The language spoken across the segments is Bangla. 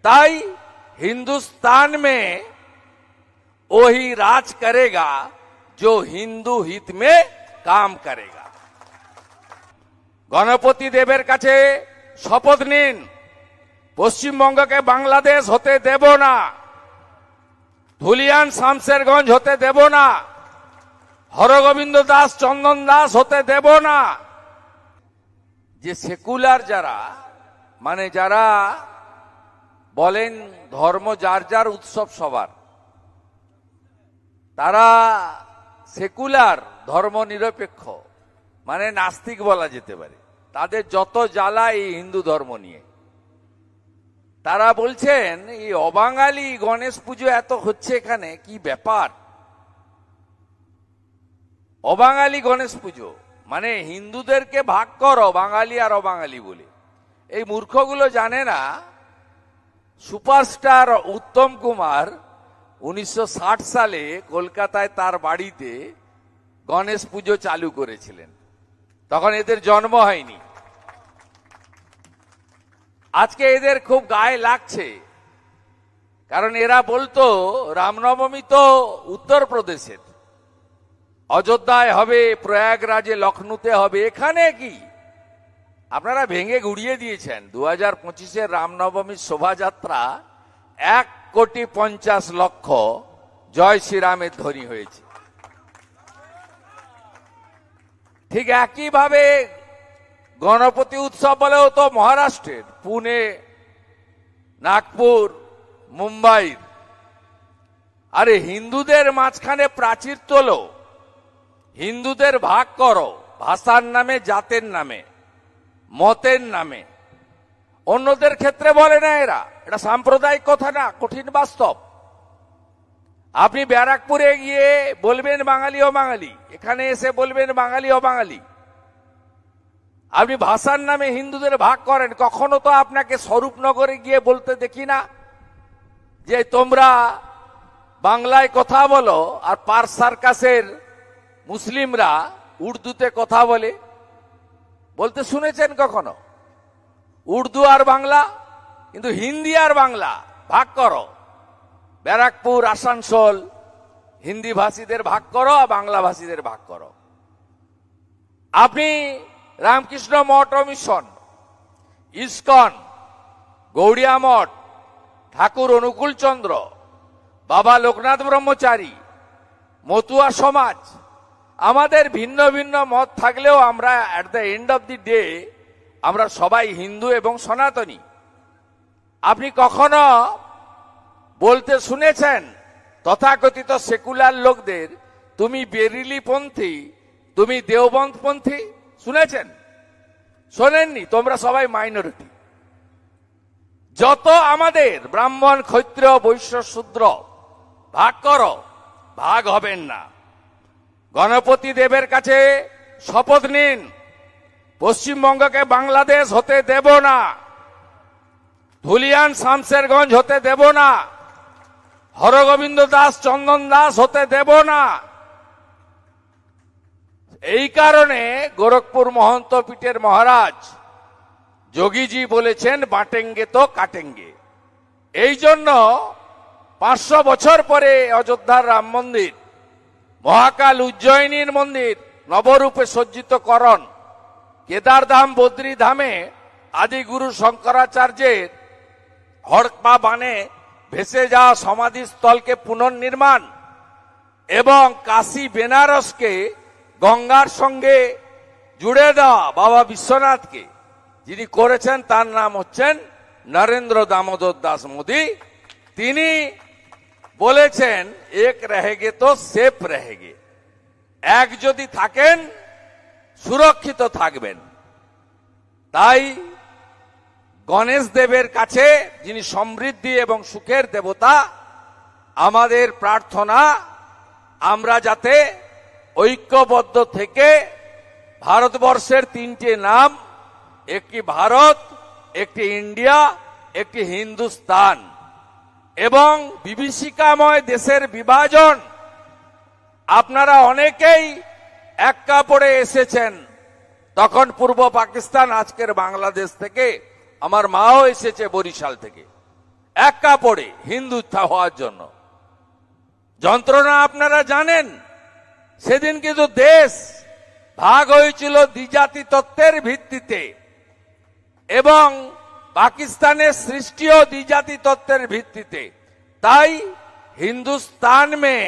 ताई हिंदुस्तान में वही राज करेगा जो हिंदू हित में काम करेगा। गणपति देवेर काछे शपथ निन, पश्चिमबंग के बांग्लादेश होते देव ना, धुलियान शामशेरगंज होते देव ना, हरगोविंद दास चंदन दास होते देव ना। जे सेकुलार जारा माने जारा बोलेन धर्म जार जार उत्सव सबार, तारा सेकुलार धर्म निरपेक्ष माने नास्तिक बोला जेते पारे। तादेर যত জ্বালা এই হিন্দু ধর্ম নিয়ে। তারা বলছেন এই অবাঙালি গণেশ পুজো এত হচ্ছে এখানে, কি ব্যাপার? অবাঙালি গণেশ পুজো মানে হিন্দুদেরকে ভাগ করো বাঙালি আর অবাঙালি বলে। এই মূর্খগুলো জানে না সুপারস্টার উত্তম কুমার 1960 সালে কলকাতায় তার বাড়িতে গণেশ পুজো চালু করেছিলেন, তখন এদের জন্ম হয়নি। আজকে এদের খুব গায়ে লাগছে, কারণ এরা বলতো রামনবমী তো উত্তরপ্রদেশের, অযোধ্যায় হবে, প্রয়াগরাজে লখনৌতে হবে, এখানে কি? আপনারা ভেঙে গুড়িয়ে দিয়েছেন। 2025-এর রামনবমীর শোভাযাত্রা 1,50,00,000 জয় শ্রীরামের ধ্বনি হয়েছে। ঠিক একইভাবে গণপতি উৎসব বলেও তো মহারাষ্ট্রের, পুনে, নাগপুর, মুম্বাইর। আরে হিন্দুদের মাঝখানে প্রাচীর তোলো, হিন্দুদের ভাগ করো ভাষার নামে, জাতের নামে, মতের নামে। অন্যদের ক্ষেত্রে বলে না এরা, এটা সাম্প্রদায়িক কথা না, কঠিন বাস্তব। আপনি ব্যারাকপুরে গিয়ে বলবেন বাঙালি ও বাঙালি, এখানে এসে বলবেন বাঙালি ও বাঙালি। আপনি ভাষার নামে হিন্দুদের ভাগ করেন, কখনো তো আপনাকে স্বরূপনগরে গিয়ে বলতে দেখি না যে তোমরা বাংলায় কথা বলো আর পার্ক সার্কাসের মুসলিমরা উর্দুতে কথা বলে। বলতে শুনেছেন কখনো? উর্দু আর বাংলা, কিন্তু হিন্দি আর বাংলা ভাগ করো। ব্যারাকপুর, আসানসোল হিন্দি ভাষীদের ভাগ করো আর বাংলা ভাষীদের ভাগ করো। আপনি রামকৃষ্ণ মঠ ও মিশন, ইসকন, গৌড়িয়া মঠ, ঠাকুর অনুকূল চন্দ্র, বাবা লোকনাথ ব্রহ্মচারী, মতুয়া সমাজ, আমাদের ভিন্ন ভিন্ন মত থাকলেও আমরা at the end of the day আমরা সবাই হিন্দু এবং সনাতনী। আপনি কখনো বলতে শুনেছেন তথাকথিত সেকুলার লোকদের তুমি বেরিলি পন্থী, তুমি দেওবন্দ পন্থী? শুনেছেন? শোনেননি? তোমরা সবাই মাইনরিটি। যত আমাদের ব্রাহ্মণ, ক্ষত্রিয়, বৈশ্য, শূদ্র ভাগ করো, ভাগ হবেন না। গণপতি দেবের কাছে শপথ নিন, পশ্চিমবঙ্গকে বাংলাদেশ হতে দেব না, ধুলিয়ান শামশেরগঞ্জ হতে দেব না, হরগোবিন্দ দাস চন্দন দাস হতে দেব না। এই কারণে গোরখপুর মহন্ত পীঠের মহারাজ যোগীজি বলেছেন বাটেঙ্গে তো কাটেঙ্গে। এই জন্য 500 বছর পরে অযোধ্যার রাম মন্দির, মহাকাল উজ্জয়িনীর মন্দির নবরূপে সজ্জিতকরণ, কেদারধাম, বদ্রীধামে আদিগুরু শঙ্করাচার্যের হড়পা বানে ভেসে যাওয়া সমাধিস্থলকে পুনর্নির্মাণ এবং কাশী বেনারসকে গঙ্গার সঙ্গে জুড়ে দেওয়া বাবা বিশ্বনাথকে যিনি করেছেন তার নাম হচ্ছেন নরেন্দ্র দামোদর দাস মোদী। তিনি বলেছেন এক রহেগে তো সেফ রহেগে, এক যদি থাকেন সুরক্ষিত থাকবেন। তাই গণেশ দেবের কাছে, যিনি সমৃদ্ধি এবং সুখের দেবতা, আমাদের প্রার্থনা আমরা যাতে ঐক্যবদ্ধ থেকে ভারতবর্ষের 3টে নাম, একটি ভারত, একটি ইন্ডিয়া, একটি হিন্দুস্তান, এবং বিভীষিকাময় দেশের বিভাজন। আপনারা অনেকেই এক কাপড়ে এসেছেন, তখন পূর্ব পাকিস্তান, আজকের বাংলাদেশ থেকে। আমার মাও এসেছে বরিশাল থেকে। এক কাপড়ে হিন্দুত্ব হওয়ার জন্য। যন্ত্রণা আপনারা জানেন। সেদিন কিন্তু দেশ ভাগ হয়েছিল দ্বিজাতি তত্ত্বের ভিত্তিতে এবং পাকিস্তানের সৃষ্টিও দ্বিজাতি তত্ত্বের ভিত্তিতে। তাই हिंदुस्तान में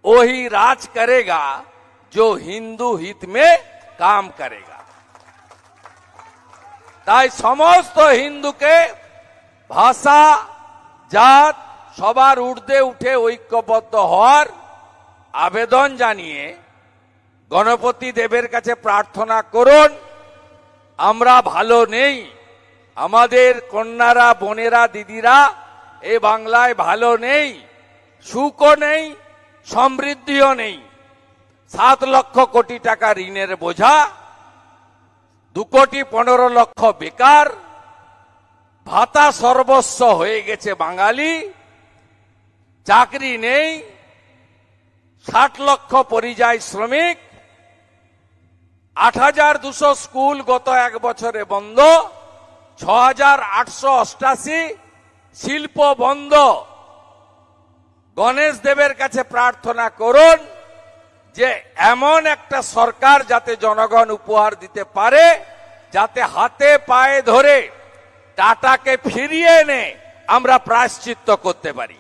वही राज करेगा जो हिंदू हित में काम करेगा। তাই সমস্ত হিন্দুকে ভাষা জাত সবার ঊর্ধ্বে উঠে ঐক্যবদ্ধ হওয়ার আবেদন জানিয়ে গণপতি দেবের কাছে প্রার্থনা করুন। আমরা ভালো নেই, আমাদের কন্যারা বোনেরা দিদিরা এই বাংলায় ভালো নেই, সুখও নেই, সমৃদ্ধিও নেই। 7 লক্ষ কোটি টাকা ঋণের বোঝা, 2 কোটি 15 লক্ষ বেকার, ভাতা সর্বস্ব হয়ে গেছে বাঙালি, চাকরি নেই, 60 লক্ষ পরিযায়ী শ্রমিক, 8200 স্কুল গত 1 বছরে বন্ধ, 6888 শিল্প বন্ধ। গণেশ দেবের কাছে প্রার্থনা করুন যে এমন একটা সরকার যাতে জনগণ উপহার দিতে পারে, যাতে হাতে পায়ে ধরে টাটাকে ফিরিয়ে এনে আমরা প্রায়শ্চিত্ত করতে পারি।